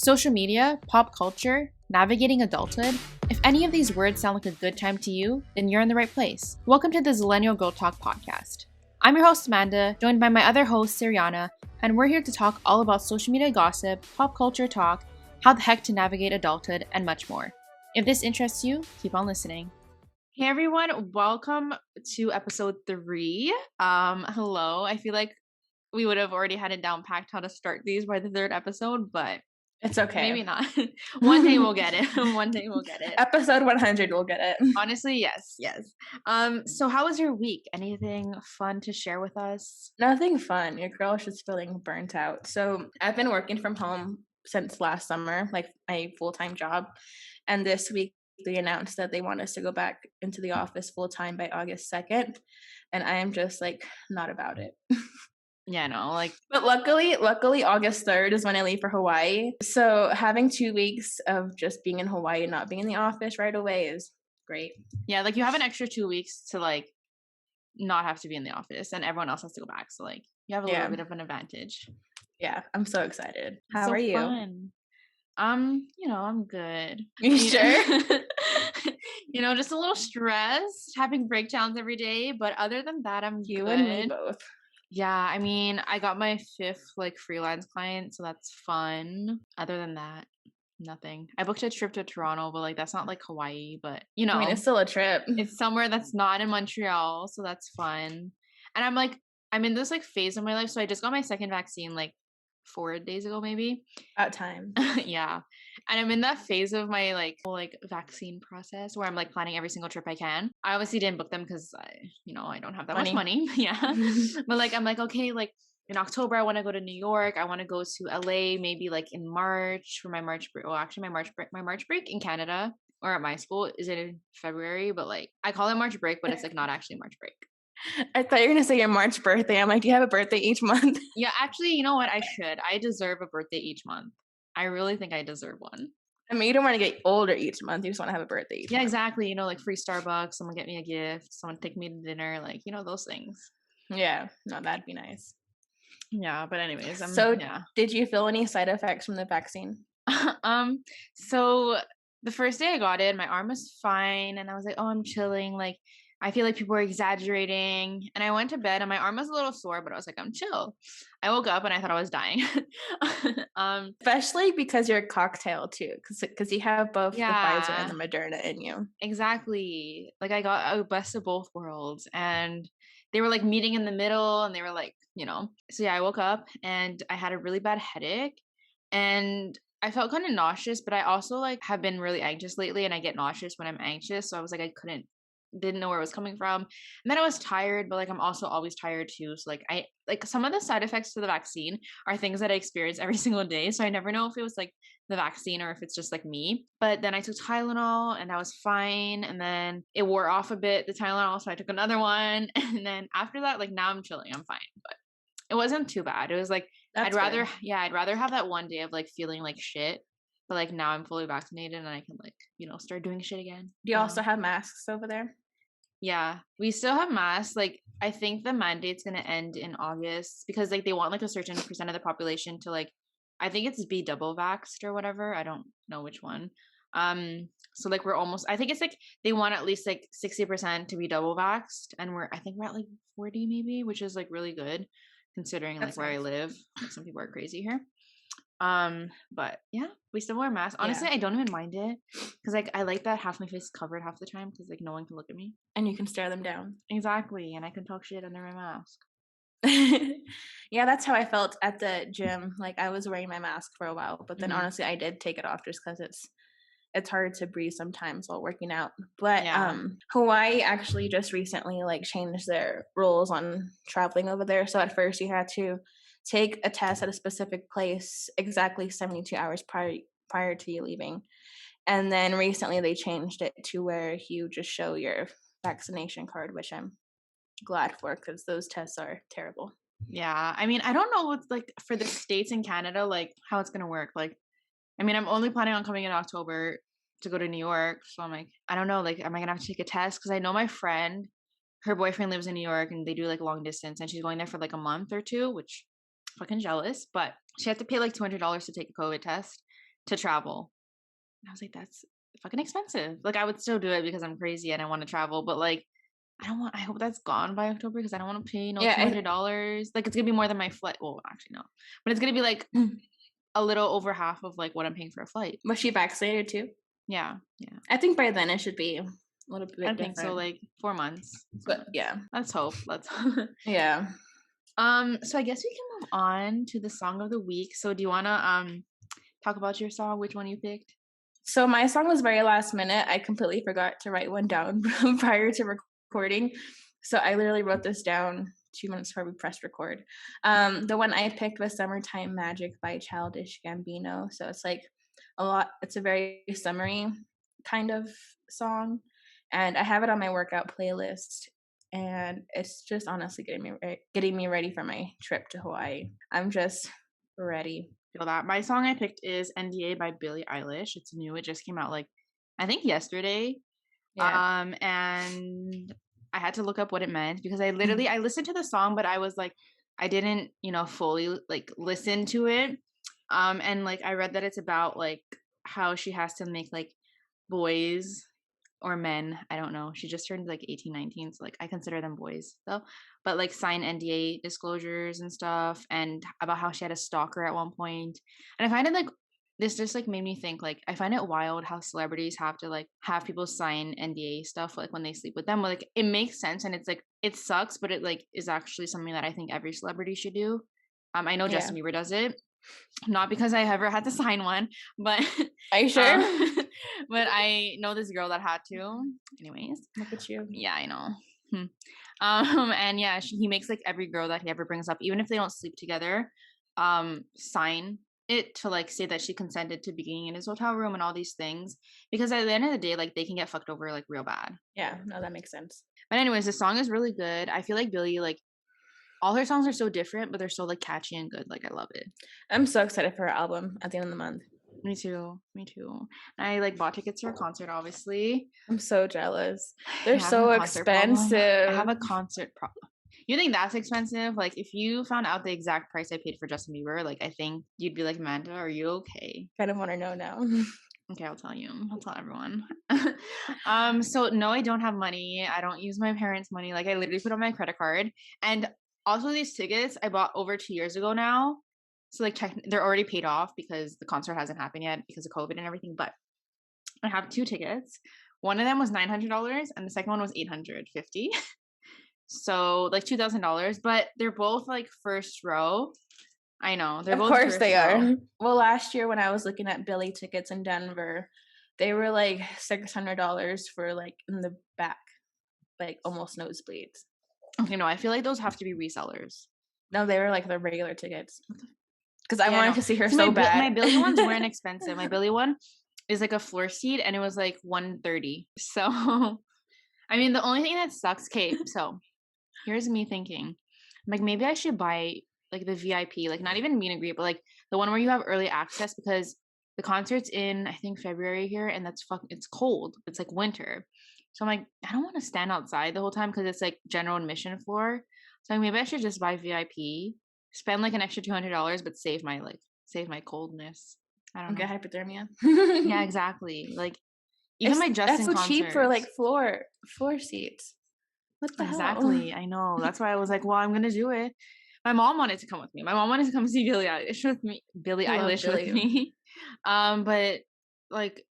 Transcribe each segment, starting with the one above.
Social media, pop culture, navigating adulthood. If any of these words sound like a good time to you, then you're in the right place. Welcome to the Zillennial Girl Talk podcast. I'm your host, Amanda, joined by my other host, Seriana, and we're here to talk all about social media gossip, pop culture talk, how the heck to navigate adulthood, and much more. If this interests you, keep on listening. Hey everyone, welcome to episode 3. Hello. I feel like we would have already had it down packed how to start these by the 3rd episode, but it's okay. Maybe not. One day we'll get it. One day we'll get it. Episode 100, we'll get it. Honestly, yes. So how was your week? Anything fun to share with us? Nothing fun. Your girl is just feeling burnt out. So I've been working from home since last summer, like my full-time job. And this week they announced that they want us to go back into the office full-time by August 2nd. And I am just like not about it. Yeah, no, like. But luckily, August 3rd is when I leave for Hawaii. So having 2 weeks of just being in Hawaii and not being in the office right away is great. Yeah, like you have an extra 2 weeks to like not have to be in the office, and everyone else has to go back. So like you have a little bit of an advantage. Yeah, I'm so excited. How are you? Fun. I'm good. You sure? Just a little stressed, having breakdowns every day, but other than that, I'm you good. And me both. Yeah, I mean, I got my 5th like freelance client, so that's fun. Other than that, nothing. I booked a trip to Toronto, but like that's not like Hawaii, but I mean, it's still a trip. It's somewhere that's not in Montreal, so that's fun. And I'm in this like phase of my life, so I just got my 2nd vaccine like 4 days ago, maybe. About time. Yeah. And I'm in that phase of my whole vaccine process where I'm like planning every single trip I can. I obviously didn't book them because I don't have that much money. Yeah. But like I'm like, okay, like in October I want to go to New York. I want to go to LA maybe like in March for my March break. Well, actually my March break in Canada or at my school is in February, but like I call it March break, but it's like not actually March break. I thought you were going to say your March birthday. I'm like, do you have a birthday each month? Yeah, actually, you know what? I should. I deserve a birthday each month. I really think I deserve one. I mean, you don't want to get older each month. You just want to have a birthday each month. Yeah, exactly. Like free Starbucks, someone get me a gift, someone take me to dinner, those things. Yeah, no, that'd be nice. Yeah, but anyways. Did you feel any side effects from the vaccine? So the first day I got it, my arm was fine. And I was like, oh, I'm chilling. Like, I feel like people are exaggerating. And I went to bed and my arm was a little sore, but I was like, I'm chill. I woke up and I thought I was dying. Especially because you're a cocktail too, because you have both the Pfizer and the Moderna in you. Exactly. Like I got a best of both worlds, and they were like meeting in the middle, and they were like, So yeah, I woke up and I had a really bad headache, and I felt kind of nauseous, but I also like have been really anxious lately, and I get nauseous when I'm anxious. So I was like, didn't know where it was coming from. And then I was tired, but like I'm also always tired too. So like some of the side effects to the vaccine are things that I experience every single day. So I never know if it was like the vaccine or if it's just like me. But then I took Tylenol and I was fine. And then it wore off a bit, the Tylenol. So I took another one. And then after that, like now I'm chilling. I'm fine. But it wasn't too bad. It was like, I'd rather have that one day of like feeling like shit. But like now I'm fully vaccinated and I can like, start doing shit again. Do you also have masks over there? Yeah, we still have masks. Like, I think the mandate's going to end in August because like they want like a certain percent of the population to like, I think it's be double vaxxed or whatever. I don't know which one. So like we're almost, I think it's like they want at least like 60% to be double vaxxed, and I think we're at like 40 maybe, which is like really good considering like where I live. Like some people are crazy here. But yeah, we still wear masks. Honestly, I don't even mind it because like I like that half my face is covered half the time because like no one can look at me and you can stare them down. Exactly, and I can talk shit under my mask. Yeah, that's how I felt at the gym. Like I was wearing my mask for a while, but then honestly I did take it off just because it's hard to breathe sometimes while working out. But Hawaii actually just recently like changed their rules on traveling over there. So at first you had to take a test at a specific place exactly 72 hours prior to you leaving. And then recently they changed it to where you just show your vaccination card, which I'm glad for because those tests are terrible. Yeah. I mean, I don't know what's like for the States and Canada, like how it's going to work. Like, I mean, I'm only planning on coming in October to go to New York. So I'm like, I don't know, like, am I going to have to take a test? Because I know my friend, her boyfriend lives in New York and they do like long distance and she's going there for like a month or two, which fucking jealous, but she had to pay like $200 to take a COVID test. to travel. And I was like, that's fucking expensive. Like, I would still do it because I'm crazy and I want to travel, but like, I hope that's gone by October because I don't want to pay no Yeah, $200. Like, it's gonna be more than my flight. Well, actually, no, but it's gonna be like a little over half of like what I'm paying for a flight. was she vaccinated too? Yeah, yeah. I think by then it should be a little I bit think so, different. like 4 months. But yeah. Let's hope. Let's Yeah. so I guess we can move on to the song of the week. So do you wanna talk about your song, which one you picked? So my song was very last minute. I completely forgot to write one down prior to recording. So I literally wrote this down 2 minutes before we pressed record. The one I picked was Summertime Magic by Childish Gambino. So it's like it's a very summery kind of song. And I have it on my workout playlist. And it's just honestly getting me ready for my trip to Hawaii. I'm just ready. Feel that. My song I picked is NDA by Billie Eilish. It's new. It just came out like I think yesterday. Yeah. And I had to look up what it meant because I listened to the song, but I was like, I didn't, fully like listen to it. And like I read that it's about like how she has to make like boys or men, I don't know. She just turned like 18, 19, so like I consider them boys though. But like sign NDA disclosures and stuff and about how she had a stalker at one point. And I find it like this just like made me think like I find it wild how celebrities have to like have people sign NDA stuff like when they sleep with them. Like it makes sense and it's like it sucks, but it like is actually something that I think every celebrity should do. I know Yeah. Justin Bieber does it. Not because I ever had to sign one, but Are you sure? but I know this girl that had to. Anyways, Look at you. yeah, I know. And yeah, he makes like every girl that he ever brings up, even if they don't sleep together, sign it to like say that she consented to being in his hotel room and all these things. Because at the end of the day, like they can get fucked over like real bad. Yeah, no, that makes sense. But anyways, the song is really good. I feel like Billie, like all her songs are so different, but they're so like catchy and good. Like I love it. I'm so excited for her album at the end of the month. Me too. Me too. I like bought tickets to her concert, obviously. I'm so jealous. They're Yeah, I have so a concert problem. I expensive. have a concert problem. You think that's expensive? Like, if you found out the exact price I paid for Justin Bieber, like, I think you'd be like, Amanda, are you okay? Kind of want to know now. Okay, I'll tell you. I'll tell everyone. So no, I don't have money. I don't use my parents' money. Like, I literally put on my credit card. And also, these tickets I bought over 2 years ago now. So like, they're already paid off because the concert hasn't happened yet because of COVID and everything. But I have 2 tickets. One of them was $900 and the second one was $850. So like $2,000, but they're both like first row. I know they're Of both course first they row. are. Well, last year when I was looking at Billie tickets in Denver, they were like $600 for like in the back, like almost nosebleeds. Okay, no, I feel like those have to be resellers. No, they were like the regular tickets. Because I wanted no. to see her See, so bad. My Billie ones weren't expensive. My Billie one is like a floor seat and it was like $130. So I mean the only thing that sucks, Kate. So here's me thinking, like maybe I should buy like the VIP, like not even meet and greet, but like the one where you have early access because the concert's in I think February here, and it's cold. It's like winter, so I'm like I don't want to stand outside the whole time because it's like general admission floor. So like, maybe I should just buy VIP, spend like an extra $200, but save my coldness. I don't know. Get hypothermia. Yeah, exactly. Like even my Justin that's so cheap for like concerts. floor seats. What the hell? Exactly. I know. That's why I was like, well, I'm gonna do it. My mom wanted to come with me. My mom wanted to come see Billie Eilish with me. Billie I love Eilish with Billie. me. But like,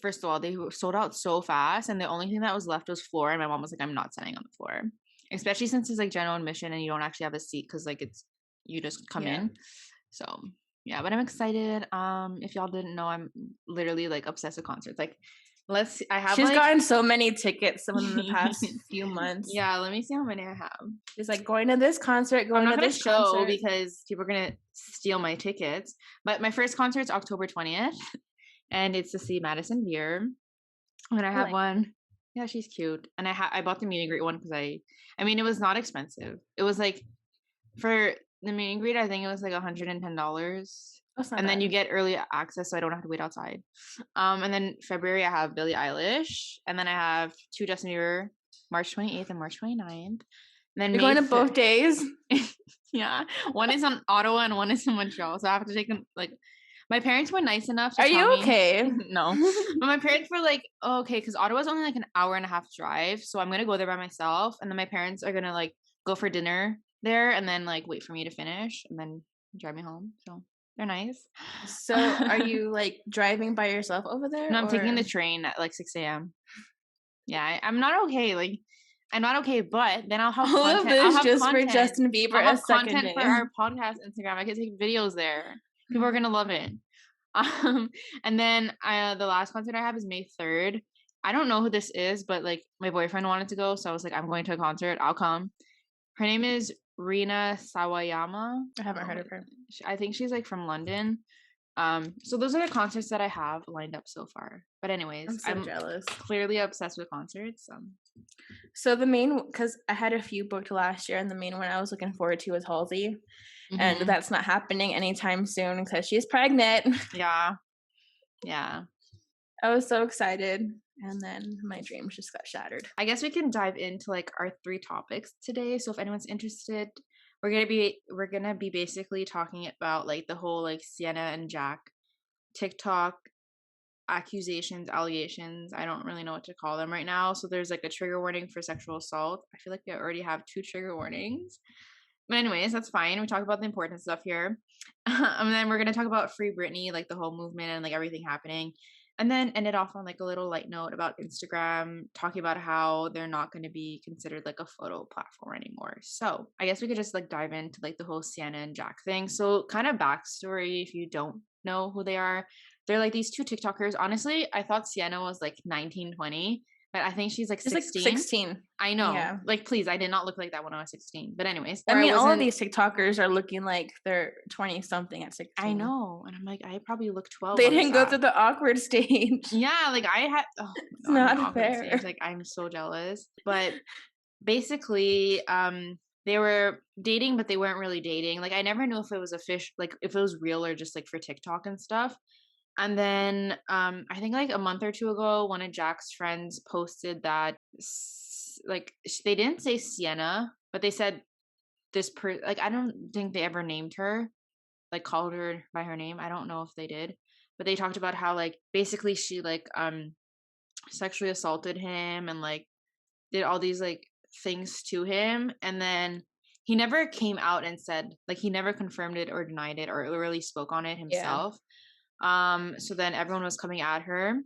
first of all, they were sold out so fast, and the only thing that was left was floor. And my mom was like, I'm not standing on the floor, especially since it's like general admission and you don't actually have a seat because like it's you just come in. So yeah, but I'm excited. If y'all didn't know, I'm literally like obsessed with concerts. Like She's gotten so many tickets in the past few months. Yeah, let me see how many I have. She's like going to this concert, I'm not to gonna this show concert because people are gonna steal my tickets. But my first concert's October 20th, and it's to see Madison Beer. And I have one. Yeah, she's cute. And I bought the meet and greet one because I mean it was not expensive. It was like for the meet and greet, I think it was like $110. And then you get early access, so I don't have to wait outside. And then February I have Billie Eilish, and then I have 2 Justin Bieber, March 28th and March 29th. And then you're going to both days. Yeah, one is on Ottawa and one is in Montreal, so I have to take them like My parents were nice enough to Are tell you me okay? no. But my parents were like, oh, okay, because Ottawa's only like an hour and a half drive. So I'm gonna go there by myself. And then my parents are gonna like go for dinner there and then like wait for me to finish and then drive me home. So they're nice. So, are you like driving by yourself over there, No, I'm taking the or train at like 6 a.m. Yeah, I'm not okay. Like, I'm not okay, but then I'll have all of content. I'll this have just for content. Justin Bieber I'll a have second content for day? our podcast Instagram. I can take videos there. People are gonna love it. Um, and then the last concert I have is May 3rd. I don't know who this is, but like my boyfriend wanted to go, so I was like, I'm going to a concert. I'll come. Her name is Rina Sawayama. I haven't Oh, heard of her. I think she's like from London. So those are the concerts that I have lined up so far. But anyways, I'm so I'm jealous. clearly obsessed with concerts. So the main, because I had a few booked last year, and the main one I was looking forward to was Halsey, and Mhm. that's not happening anytime soon because she's pregnant. Yeah. Yeah. I was so excited, and then my dreams just got shattered. I guess we can dive into like our 3 topics today. So if anyone's interested, we're gonna be basically talking about like the whole like Sienna and Jack TikTok accusations, allegations. I don't really know what to call them right now. So there's like a trigger warning for sexual assault. I feel like we already have 2 trigger warnings. But anyways, that's fine. We talk about the important stuff here. And then we're gonna talk about Free Britney, like the whole movement and like everything happening. And then end it off on like a little light note about Instagram, talking about how they're not gonna be considered like a photo platform anymore. So I guess we could just like dive into like the whole Sienna and Jack thing. So kind of backstory if you don't know who they are. They're like these 2 TikTokers. Honestly, I thought Sienna was like 19, 20, but I think she's like She's like 16. 16. I know. Yeah. Like, please, I did not look like that when I was 16. But anyways, I or I mean, all of wasn't. these TikTokers are looking like they're 20 something at 16. I know, and I'm like, I probably look 12 They on this didn't go app. through the awkward stage. Yeah, like I had. Oh It's my god, the not awkward fair. stage. Like I'm so jealous. But basically, they were dating, but they weren't really dating. Like I never knew if it was a fish, like if it was real or just like for TikTok and stuff. And then I think like a month or 2 ago, one of Jack's friends posted that like they didn't say Sienna, but they said like I don't think they ever named her, like called her by her name. I don't know if they did, but they talked about how like basically she like sexually assaulted him and like did all these like things to him, and then he never came out and said, like he never confirmed it or denied it or really spoke on it Yeah. himself. So then everyone was coming at her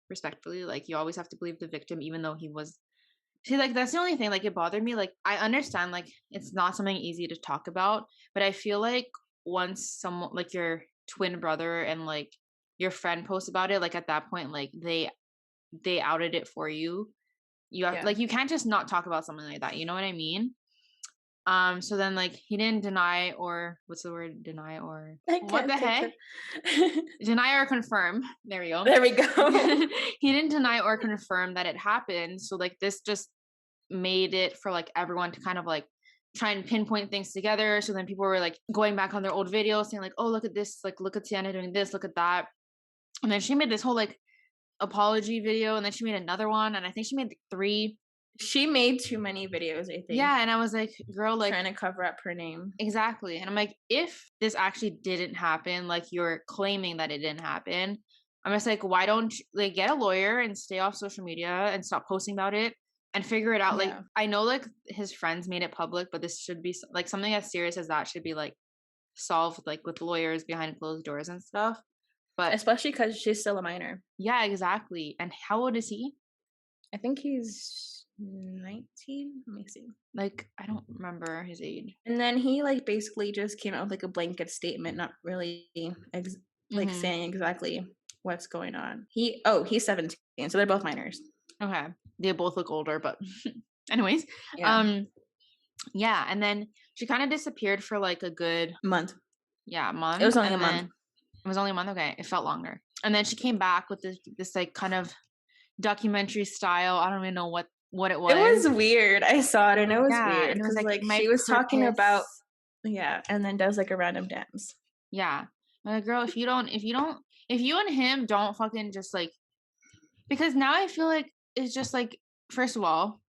respectfully, like you always have to believe the victim even though he was. See, like that's the only thing, like it bothered me. Like I understand like it's not something easy to talk about, but I feel like once someone like your twin brother and like your friend posts about it, like at that point like they outed it for you. You have Yeah. like you can't just not talk about something like that, you know what I mean? So then like he didn't deny, or what's the word, deny or I what can't the take heck? it. Deny or confirm. There we go. There we go. He didn't deny or confirm that it happened. So like this just made it for like everyone to kind of like try and pinpoint things together. So then people were like going back on their old videos saying like, oh, look at this, like look at Sienna doing this, look at that. And then she made this whole like apology video, and then she made another one, and I think she made 3. She made too many videos, I think. Yeah, and I was like, girl, like trying to cover up her name. exactly. And I'm like, if this actually didn't happen, like you're claiming that it didn't happen, I'm just like, why don't you, like get a lawyer and stay off social media and stop posting about it and figure it out? Like Yeah. I know like his friends made it public, but this should be like something as serious as that should be like solved like with lawyers behind closed doors and stuff. But Especially because she's still a minor. yeah, exactly. And how old is he? I think he's 19. Let me see. Like I don't remember his age. And then he like basically just came out with like a blanket statement, not really like saying exactly what's going on. He's 17, so they're both minors. Okay. They both look older, but anyways. Yeah. Yeah, and then she kind of disappeared for like a good month. month. It was only and a month. It was only a month. Okay, it felt longer. And then she came back with this like kind of documentary style. I don't even know what it was. It was weird. I saw it and it was weird. And it was like my she was talking purpose. about and then does like a random dance. Yeah. Like, girl, if you and him don't fucking just like, because now I feel like it's just like, first of all,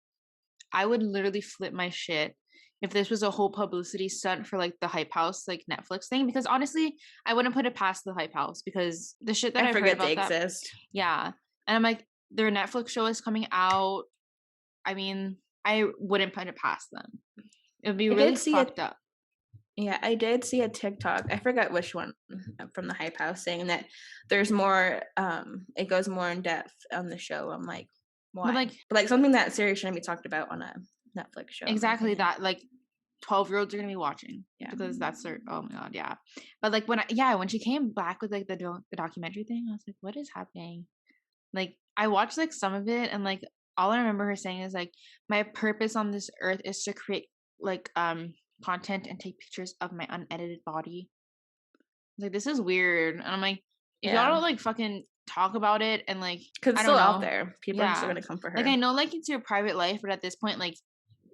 I would literally flip my shit if this was a whole publicity stunt for like the Hype House like Netflix thing, because honestly, I wouldn't put it past the Hype House because the shit that I I've heard forget they about that, exist. yeah. And I'm like, their Netflix show is coming out. I mean, I wouldn't put it past them. It would be I really did see a fucked up. Yeah, I did see a TikTok. I forgot which one from the Hype House saying that there's more. It goes more in depth on the show. I'm like, But why? like But like something that serious shouldn't be talked about on a Netflix show, in my exactly opinion. that, like 12-year-olds are gonna be watching Yeah, because that's their, oh my god, yeah. But like when she came back with like the documentary thing, I was like, what is happening? Like I watched like some of it and like all I remember her saying is like my purpose on this earth is to create like content and take pictures of my unedited body. Like this is weird. And I'm like, if y'all yeah, don't like fucking talk about it and like because it's I still don't out know. there. People are still Yeah. gonna come for Like I her. know like it's your private life, but at this point, like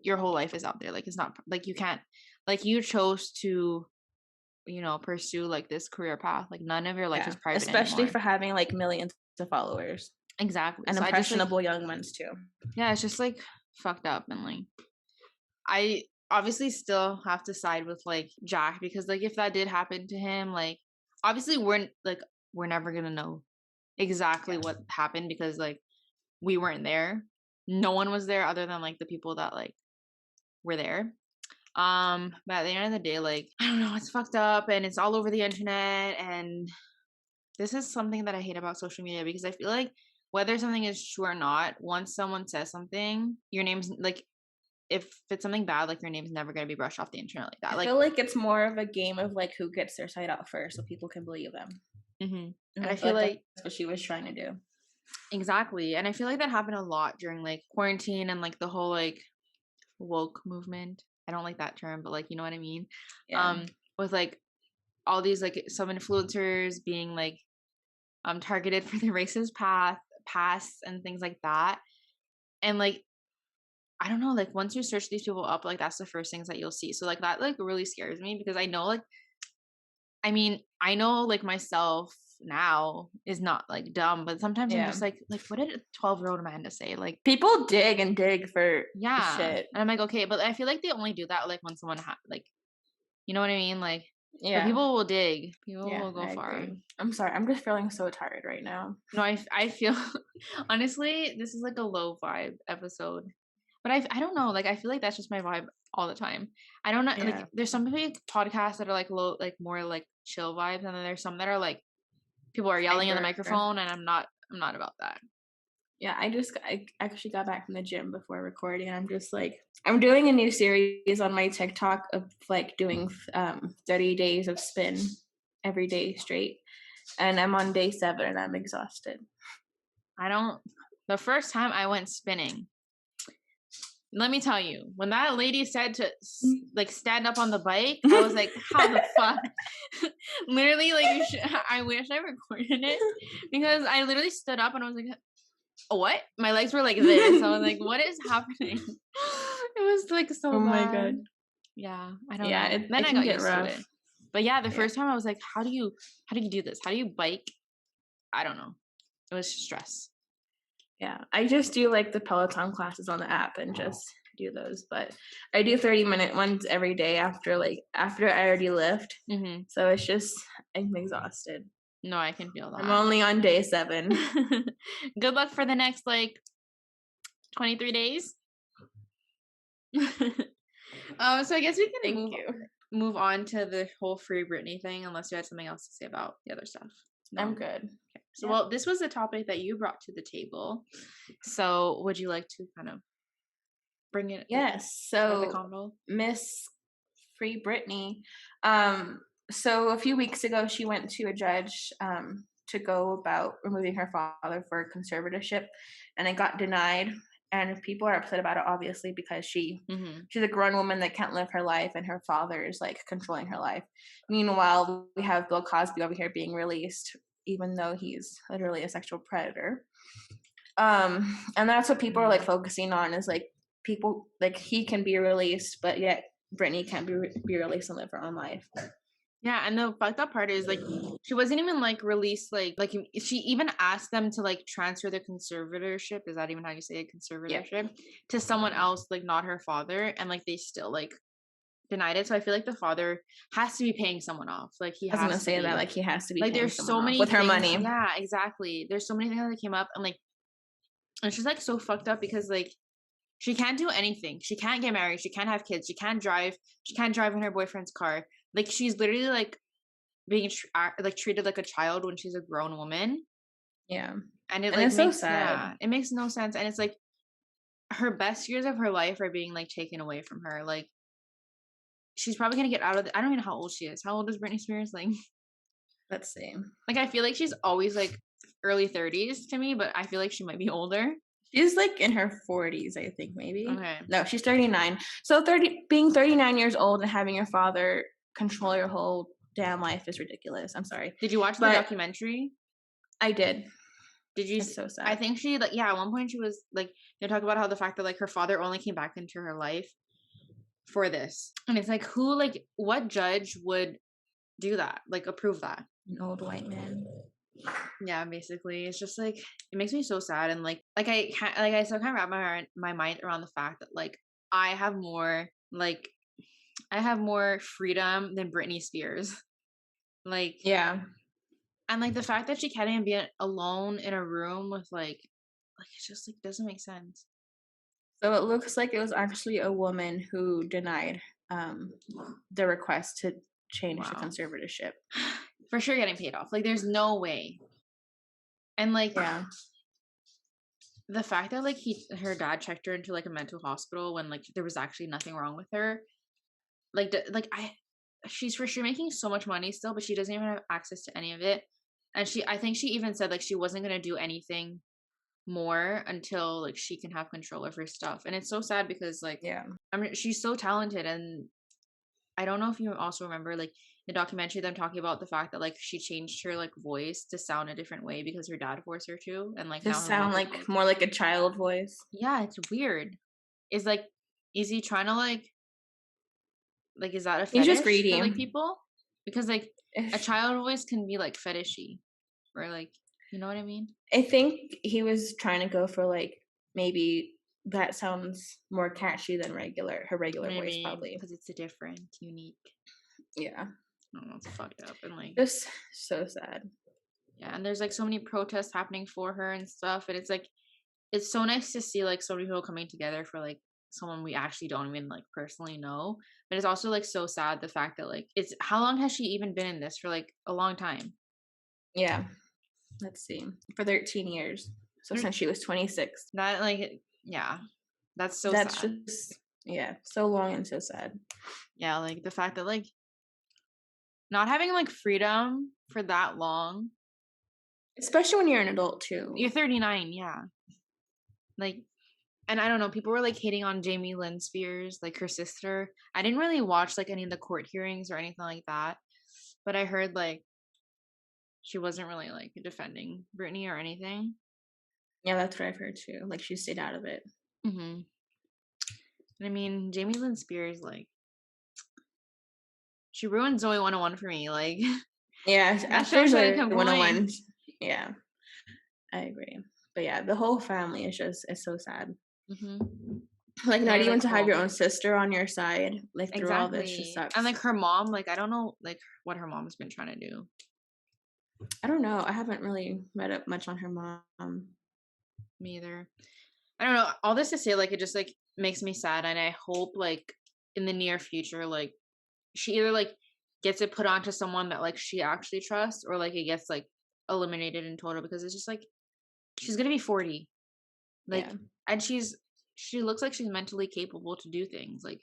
your whole life is out there. Like it's not like you can't like you chose to, pursue like this career path. Like none of your life Yeah, is private especially anymore. for having like millions of followers Exactly. and So I just like, impressionable young ones too. yeah, it's just like fucked up and like I obviously still have to side with like Jack because like if that did happen to him, like obviously we're never gonna know exactly Yeah, what happened because like we weren't there. No one was there other than like the people that like were there. But at the end of the day, like I don't know, it's fucked up and it's all over the internet and this is something that I hate about social media because I feel like whether something is true or not, once someone says something, your name's like if it's something bad, like your name's never gonna be brushed off the internet like that. I Like, feel like it's more of a game of like who gets their side out first, so people can believe them. And and I I feel feel like like that's what she was trying to do. exactly, and I feel like that happened a lot during like quarantine and like the whole like woke movement. I don't like that term, but like you know what I mean. Yeah. With like all these like some influencers being like targeted for their racist past and things like that. And like I don't know, like once you search these people up, like that's the first things that you'll see. So like that like really scares me because I know like I know like myself now is not like dumb, but sometimes I'm Yeah. just like what did a 12-year-old Amanda say? Like People dig and dig for yeah. shit. And I'm like, okay, but I feel like they only do that like when someone like you know what I mean? Like but Yeah. people will dig. People Yeah, will go I far. agree. I'm sorry. I'm just feeling so tired right now. No, I feel honestly, this is like a low vibe episode. But I don't know, like I feel like that's just my vibe all the time. I don't know Yeah. like there's some big podcasts that are like low like more like chill vibes and then there's some that are like people are yelling in the Hyper. microphone and I'm not about that. Yeah, I actually got back from the gym before recording. And I'm just like I'm doing a new series on my TikTok of like doing 30 days of spin every day straight. And I'm on day 7 and I'm exhausted. I don't the first time I went spinning, let me tell you, when that lady said to like stand up on the bike, I was like, how the fuck? Literally, like I wish I recorded it because I literally stood up and I was like, what? My legs were like this. I was like, what is happening? It was like so Oh my bad. god. Yeah, I don't Yeah, know. Then it I can got get used to it. rough. But yeah, the Yeah. first time I was like, how do you do this? How do you bike? I don't know. It was stress. Yeah, I just do like the Peloton classes on the app and just do those. But I do 30-minute ones every day after I already lift. Hmm. So it's just I'm exhausted. No, I can feel I'm that. only on day 7. Good luck for the next like 23 days. So I guess we can Thank you. move on to the whole free Britney thing, unless you had something else to say about the other stuff. No. I'm good. So, Yeah. well, this was a topic that you brought to the table. So, would you like to kind of bring it? Yes. Start the So convo. Miss Free Britney. So a few weeks ago, she went to a judge to go about removing her father for conservatorship, and it got denied. And people are upset about it, obviously, because she's a grown woman that can't live her life, and her father is like controlling her life. Meanwhile, we have Bill Cosby over here being released, even though he's literally a sexual predator. And that's what people are like focusing on is like people like he can be released, but yet Britney can't be released and live her own life. Yeah, and the fucked up part is like she wasn't even like released like she even asked them to like transfer the conservatorship. Is that even how you say it? Conservatorship to someone else, like not her father, and like they still like denied it. So I feel like the father has to be paying someone off. Like he I was gonna has to say that, be. like, he has to be Like paying there's someone so off many with her things. money. Yeah, exactly. There's so many things that came up, and like it's just like so fucked up because like she can't do anything. She can't get married. She can't have kids. She can't drive. She can't drive in her boyfriend's car. Like she's literally like being like treated like a child when she's a grown woman. Yeah. And it And like it's so makes, sad. yeah, it makes no sense. And it's like her best years of her life are being like taken away from her. Like she's probably gonna get out of I don't even know how old she is. How old is Britney Spears? Let's see. Like I feel like she's always like early 30s to me, but I feel like she might be older. She's, like, in her 40s, I think, maybe. Okay. No, she's 39. So being 39 years old and having your father control your whole damn life is ridiculous. I'm sorry. Did you watch the But documentary? I did. Did you? It's so I sad. think she like yeah. At one point she was like they talk about how the fact that like her father only came back into her life for this, and it's like who like what judge would do that? Like approve that? An old white man. Yeah, basically, it's just like it makes me so sad, and like I can't like I still can't wrap my mind around the fact that like I have more like I have more freedom than Britney Spears. Like Yeah. and like the fact that she can't even be alone in a room with like it just like doesn't make sense. So it looks like it was actually a woman who denied the request to change the Wow. conservatorship. For sure getting paid off. Like there's no way. And like Yeah. the fact that like her dad checked her into like a mental hospital when like there was actually nothing wrong with her. Like she's for sure making so much money still, but she doesn't even have access to any of it. And I think she even said like she wasn't gonna do anything more until like she can have control of her stuff. And it's so sad because like Yeah. I mean she's so talented, and I don't know if you also remember like the documentary them talking about the fact that like she changed her like voice to sound a different way because her dad forced her to, and like To now her mom sound is like like more like a child voice. yeah, it's weird. Is like is he trying to like is that a He's just fetish for greedy. like people? Because like a If child voice can be like fetishy or like you know what I mean? I think he was trying to go for like maybe that sounds more catchy than her regular voice Maybe probably. because it's a different, unique. Yeah. I don't know, it's fucked up and like Just so sad. yeah, and there's like so many protests happening for her and stuff, and it's like it's so nice to see like so many people coming together for like someone we actually don't even like personally know. But it's also like so sad the fact that like it's how long has she even been in this for like a long time? Yeah. Let's see. For 13 years. So since she was 26. That like yeah, that's so That's sad. just yeah, so long and so sad. Yeah, like the fact that like not having like freedom for that long. Especially when you're an adult too. You're 39, yeah. Like and I don't know, people were like hating on Jamie Lynn Spears, like her sister. I didn't really watch like any of the court hearings or anything like that, but I heard like she wasn't really like defending Britney or anything. Yeah, that's what I've heard too. Like she stayed out of it. Mm-hmm. I mean, Jamie Lynn Spears, like, she ruined Zoe 101 for me. Like, Yeah, that show after shouldn't the come going. 101. Yeah, I agree. But yeah, the whole family is just it's so sad. Mm-hmm. Like not They're even like to have your horrible. own sister on your side, like through all this just Exactly. And sucks. like her mom, like, I don't know, like, what her mom's been trying to do. I don't know. I haven't really read up much on her mom. Me either. I don't know. All this to say, like, it just, like, makes me sad. And I hope, like, in the near future, like, she either, like, gets it put onto someone that, like, she actually trusts or, like, it gets, like, eliminated in total because it's just, like, she's gonna be 40. Like, Yeah, and she looks like she's mentally capable to do things. Like,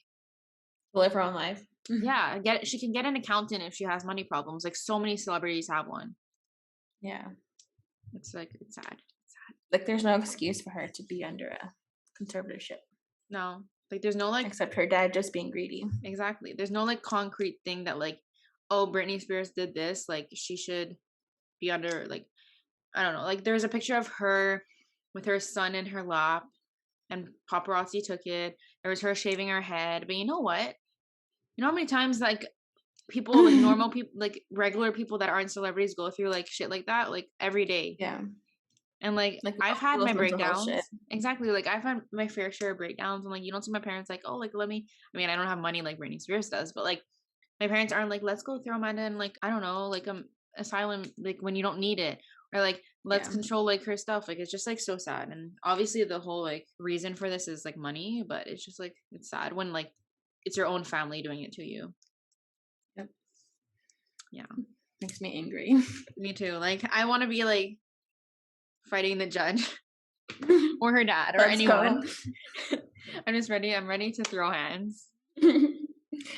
live her own life. yeah, she can get an accountant if she has money problems. Like, so many celebrities have one. Yeah, It's like it's sad. like there's no excuse for her to be under a conservatorship, No, like there's no like except her dad just being greedy. exactly. There's no like concrete thing that like, oh, Britney Spears did this. Like she should be under like I don't know. Like there's a picture of her with her son in her lap, and paparazzi took it. There was her shaving her head. But you know what? You know how many times like people like normal people like regular people that aren't celebrities go through like shit like that like every day. Yeah, And like Like I've had all my those mental health shit. breakdowns. Exactly. Like I've had my fair share of breakdowns. And like you don't see my parents like, oh, like let me. I mean, I don't have money like Britney Spears does, but like my parents aren't like, let's go throw Amanda in like I don't know, like asylum, like when you don't need it, or like let's Yeah. control like her stuff. Like it's just like so sad. And obviously the whole like reason for this is like money, but it's just like it's sad when like it's your own family doing it to you. Yep. Yeah. Makes me angry. Me too. Like I want to be like fighting the judge or her dad or Let's anyone. go. I'm just ready. I'm ready to throw hands.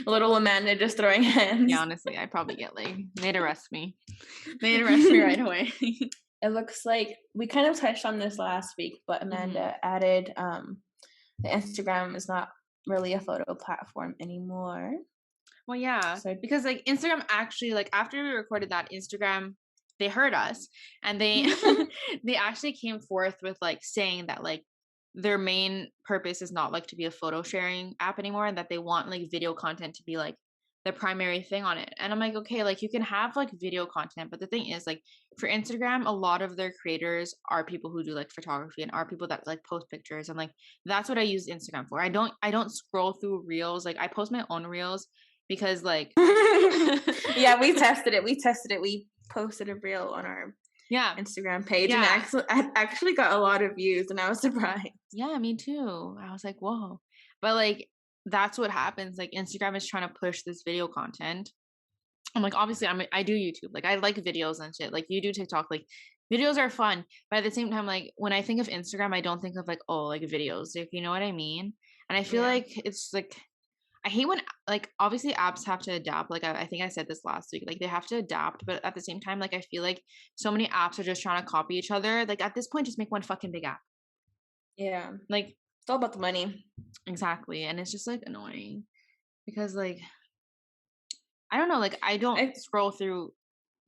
Little Amanda just throwing Yeah, hands. honestly, I'd probably get like they'd arrest me. They'd arrest me right away. It looks like we kind of touched on this last week, but Amanda added the Instagram is not really a photo platform anymore. Well, yeah, So because like Instagram actually, like after we recorded that, Instagram they heard us and they they actually came forth with like saying that like their main purpose is not like to be a photo sharing app anymore, and that they want like video content to be like the primary thing on it. And I'm like, okay, like you can have like video content, but the thing is like for Instagram, a lot of their creators are people who do like photography and are people that like post pictures, and like that's what I use Instagram for. I don't scroll through reels. Like I post my own reels because like yeah, we tested it. We posted a reel on our yeah Instagram page, and yeah I actually got a lot of views, and I was surprised. yeah me too. I was like, whoa. But like that's what happens. Like Instagram is trying to push this video content. I'm like, obviously I do YouTube. Like I like videos and shit. Like you do TikTok. Like videos are fun. But at the same time, like when I think of Instagram, I don't think of like, oh, like videos. Like you know what I mean? And I feel Yeah. like it's like I hate when like obviously apps have to adapt. Like I think I said this last week. Like they have to adapt, but at the same time, like I feel like so many apps are just trying to copy each other. Like at this point, just make one fucking big app. Yeah. Like It's all about the money. exactly, and it's just like annoying because like I don't know. Like I don't scroll through.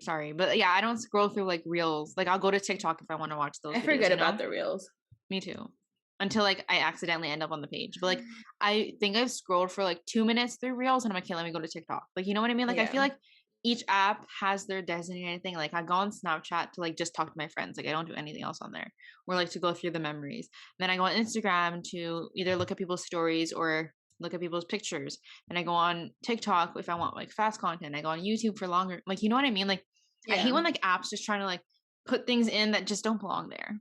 Sorry, but yeah, I don't scroll through like reels. Like I'll go to TikTok if I want to watch those I videos. forget You know? about the reels. Me too. Until like I accidentally end up on the page. But like I think I've scrolled for like 2 minutes through reels and I'm like, okay, let me go to TikTok. Like you know what I mean? Like I feel Yeah. like each app has their designated thing. Like I go on Snapchat to like just talk to my friends. Like I don't do anything else on there. Or like to go through the memories. Then I go on Instagram to either look at people's stories or look at people's pictures. And I go on TikTok if I want like fast content. I go on YouTube for longer. Like you know what I mean? Like I hate Yeah. when like apps just trying to like put things in that just don't belong there.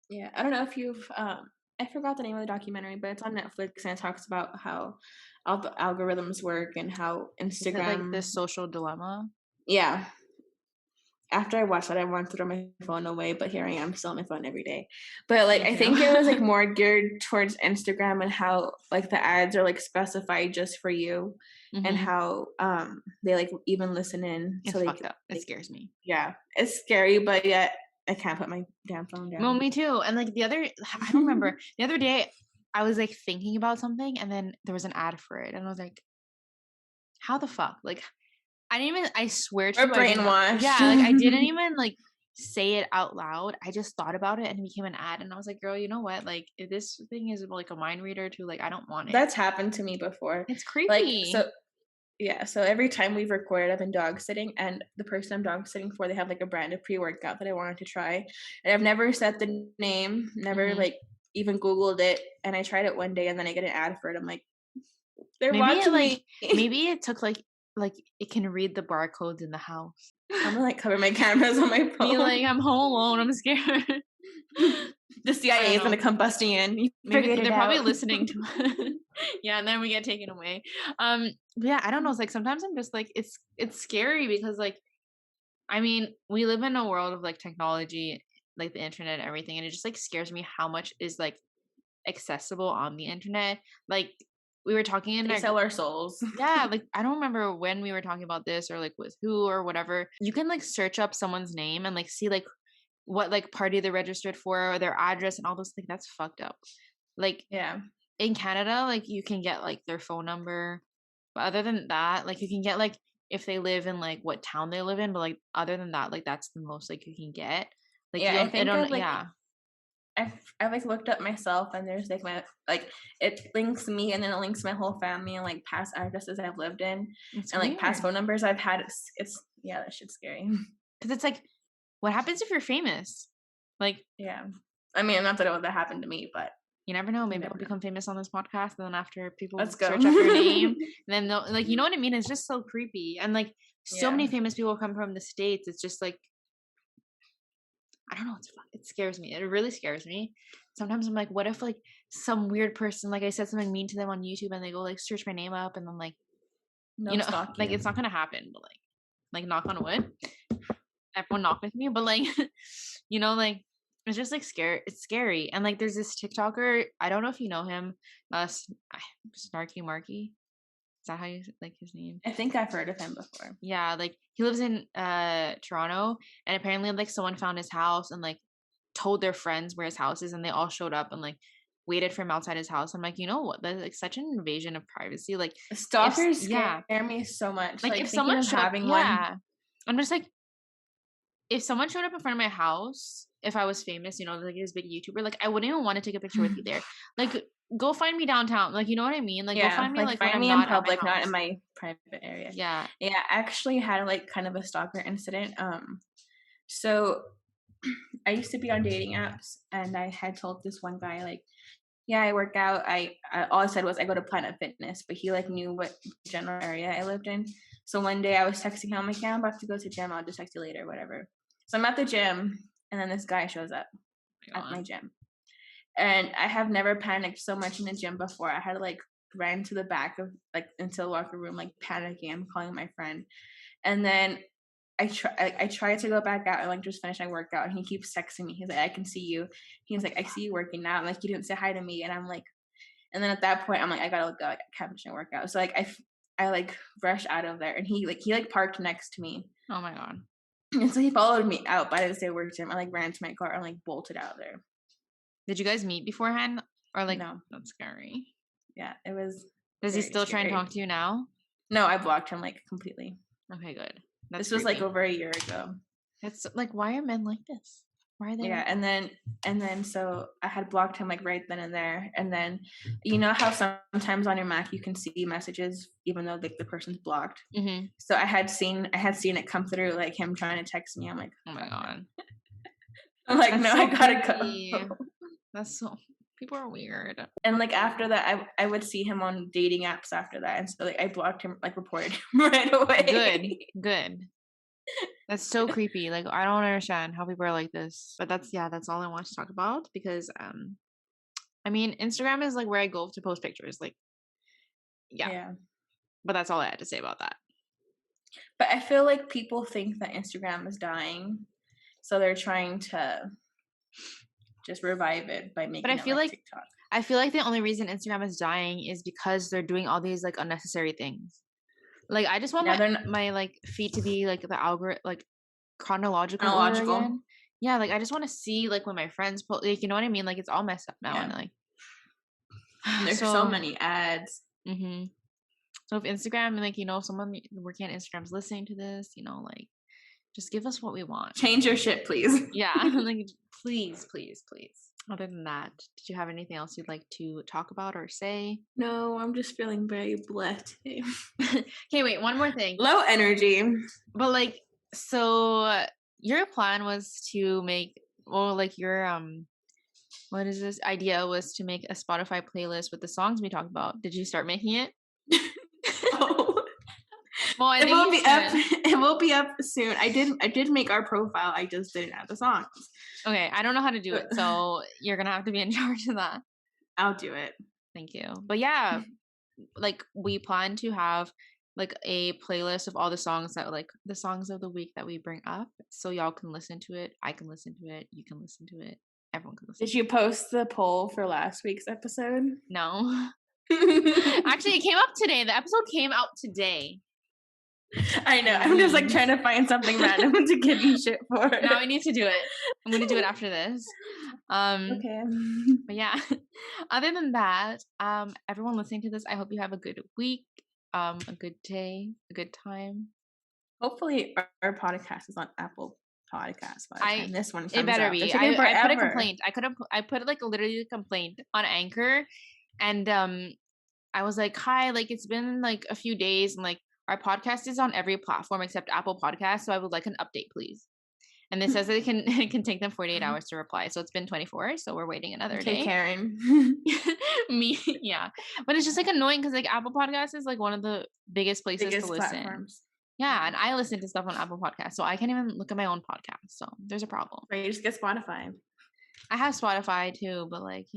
Yeah. I don't know if you've I forgot the name of the documentary, but it's on Netflix and it talks about how all the algorithms work and how Is it like Instagram. this social dilemma? Yeah. After I watched that, I wanted to throw my phone away, but here I am still on my phone every day. But like, Me I too. think it was like more geared towards Instagram and how like the ads are like specified just for you, and how they like even listen in. It's So fucked up. It scares me. yeah, it's scary, but yet I can't put my damn phone down. Well, me too. And like I don't remember the other day, I was like thinking about something, and then there was an ad for it, and I was like, "How the fuck?" Like, I didn't even. I swear to We're you, I didn't. brainwashed. Yeah, like I didn't even like say it out loud. I just thought about it, and it became an ad, and I was like, "Girl, you know what? Like, if this thing is like a mind reader too, like, I don't want it. That's happened to me before. It's Like creepy." so. Yeah, so every time we've recorded, I've been dog sitting, and the person I'm dog sitting for, they have like a brand of pre-workout that I wanted to try, and I've never said the name, never like even Googled it, and I tried it one day, and then I get an ad for it. I'm like, they're Maybe it watching like me. maybe it took like it can read the barcodes in the house. I'm gonna like cover my cameras on my Be phone. like, I'm home alone. I'm scared. The CIA is gonna come busting in. You Maybe they're probably out. listening to yeah, and then we get taken away. But yeah, I don't know. It's like sometimes I'm just like it's scary because like I mean, we live in a world of like technology, like the internet and everything, and it just like scares me how much is like accessible on the internet. Like we were talking in They our sell our souls. yeah, like I don't remember when we were talking about this or like with who or whatever. You can like search up someone's name and like see like what like party they're registered for or their address and all those things. That's fucked up. Like Yeah. in Canada, like you can get like their phone number. But other than that, like you can get like if they live in like what town they live in, but like other than that, like that's the most like you can get. Like you Yeah, I don't, I think I've don't, like yeah. I've like looked up myself, and there's like my like it links me, and then it links my whole family and like past addresses I've lived in, It's and like past weird phone numbers I've had. It's yeah, that shit's scary. because it's like, what happens if you're famous? Like, yeah. I mean, not that that happened to me, but you never know. you Maybe I'll never know. become famous on this podcast, and then after people Let's go. search up your name, and then they'll, like, you know what I mean? It's just so creepy, and like so Yeah. many famous people come from the States. It's just like I don't know. It scares me. It really scares me. Sometimes I'm like, what if like some weird person, like I said something mean to them on YouTube, and they go like search my name up, and then like you They'll know, stalk like you. it's not gonna happen, but like knock on wood, everyone knock with me, but like you know, like it's just like scary. It's scary, and like there's this TikToker. I don't know if you know him, Snarky Marky. Is that how you like his name? I think I've heard of him before. Yeah, like he lives in Toronto, and apparently like someone found his house and like told their friends where his house is, and they all showed up and like waited for him outside his house. I'm like, you know what? That's like such an invasion of privacy. Like if Stalkers yeah, scare me so much. like Like if thinking someone of showed up, having one. yeah. I'm just like if someone showed up in front of my house, if I was famous, you know, like this big YouTuber, like I wouldn't even want to take a picture with you there. Like go find me downtown. Like you know what I mean? Like go Yeah, find me like like when find I'm me in not at my public, not in house. my private area. Yeah. Yeah, I actually had like kind of a stalker incident. So I used to be on dating apps, and I had told this one guy like, yeah, I work out. I all I said was I go to Planet Fitness, but he like knew what general area I lived in. So one day I was texting him, I'm like, yeah, I'm about to go to gym. I'll just text you later, whatever. So I'm at the gym, and then this guy shows up at my gym. And I have never panicked so much in the gym before. I had like ran to the back of like into the locker room, like panicking. I'm calling my friend, and then I tried to go back out and like just finish my workout, and he keeps texting me. He's like, I can see you. He's like, I see you working out. I'm like, you didn't say hi to me, and I'm like, and then at that point, I'm like, I gotta go. I can't finish my workout. So like I like rush out of there, and he parked next to me. Oh my god. And so he followed me out, but I didn't say a word to him. I like ran to my car and like bolted out of there. Did you guys meet beforehand? Or like No. that's scary. Yeah, it was. Does he still try and scary. talk to you now? No, I blocked him like completely. Okay, good. That's This was creepy. like over a year ago. It's like why are men like this? Why are they? Yeah, like and then so I had blocked him like right then and there. And then you know how sometimes on your Mac you can see messages even though like the person's blocked. mm-hmm. So I had seen it come through like him trying to text me. I'm like, oh my god. I'm like, That's no, so I gotta creepy. go. That's so people are weird. And like after that, I would see him on dating apps after that, and so like I blocked him, like reported him right away. Good. That's so creepy. Like I don't understand how people are like this. But that's all I want to talk about because I mean Instagram is like where I go to post pictures. Like yeah. But that's all I had to say about that. But I feel like people think that Instagram is dying, so they're trying to just revive it by making it like TikTok. I feel like the only reason Instagram is dying is because they're doing all these like unnecessary things. Like I just want my like feed to be like the algorithm, like chronological. Order again. Yeah, like I just want to see like when my friends post, like you know what I mean. Like it's all messed up now, and like there's so many ads. Mm-hmm. So if Instagram, like you know, if someone working at Instagram's listening to this, you know, like just give us what we want. Change your shit, please. Yeah, like please. Other than that, did you have anything else you'd like to talk about or say? No, I'm just feeling very blessed. Okay, wait, one more thing. Low energy. But like, so your plan was to make, well, like your what is this idea was to make a Spotify playlist with the songs we talked about. Did you start making it? Oh. Well, it will be up. It will be up soon. I did make our profile. I just didn't have the songs. Okay, I don't know how to do it, so you're gonna have to be in charge of that. I'll do it. Thank you. But yeah, like we plan to have like a playlist of all the songs that like the songs of the week that we bring up, so y'all can listen to it. I can listen to it. You can listen to it. Everyone can listen. Did you post the poll for last week's episode? No. Actually, it came up today. The episode came out today. I know. I'm just like trying to find something random to give you shit for. Now I need to do it. I'm gonna do it after this. Okay. But yeah. Other than that, everyone listening to this, I hope you have a good week, a good day, a good time. Hopefully our podcast is on Apple Podcasts by the time this one comes it better out. be. I put a complaint. I put like literally a complaint on Anchor, and I was like, hi, like it's been like a few days, and like our podcast is on every platform except Apple Podcasts, so I would like an update, please. And it says that it can take them 48 hours to reply. So it's been 24, so we're waiting another Okay, day. Karen. Me, yeah. But it's just like annoying because like Apple Podcasts is like one of the biggest places to Biggest listen. platforms. Yeah, and I listen to stuff on Apple Podcasts, so I can't even look at my own podcast. So there's a problem. Right, you just get Spotify. I have Spotify too, but like,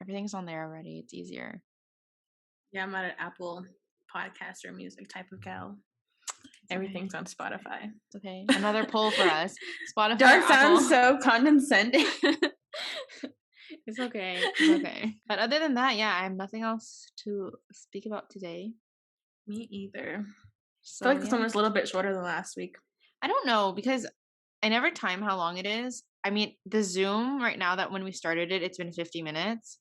everything's on there already. It's easier. Yeah, I'm not an Apple podcast or music type of gal. Everything's on Spotify. It's okay. Another poll for us. Spotify Don't or sound Apple? so condescending. It's okay. It's okay. But other than that, yeah, I have nothing else to speak about today. Me either. So, I feel like this one was a little bit shorter than last week. I don't know because I never time how long it is. I mean, the Zoom right now that when we started it, it's been 50 minutes.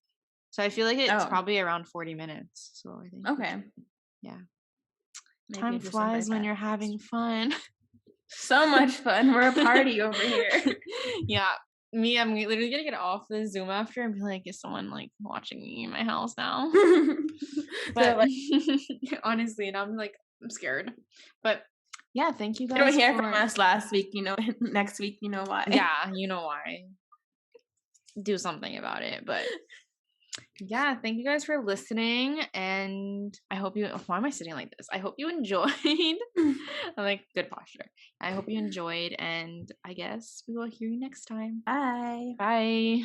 So I feel like it's probably around 40 minutes. So I think. Okay. Yeah. Maybe Time flies when you're having fun. So much fun. We're a party over here. Yeah. Me, I'm literally gonna get off the Zoom after and be like, is someone like watching me in my house now? But like, honestly, and I'm like, I'm scared. But yeah, thank you guys. You don't hear from us last week, next week, you know why. Yeah, you know why. Do something about it. But yeah, thank you guys for listening. And I hope why am I sitting like this? I hope you enjoyed. I'm like, good posture. I hope you enjoyed. And I guess we will hear you next time. Bye. Bye.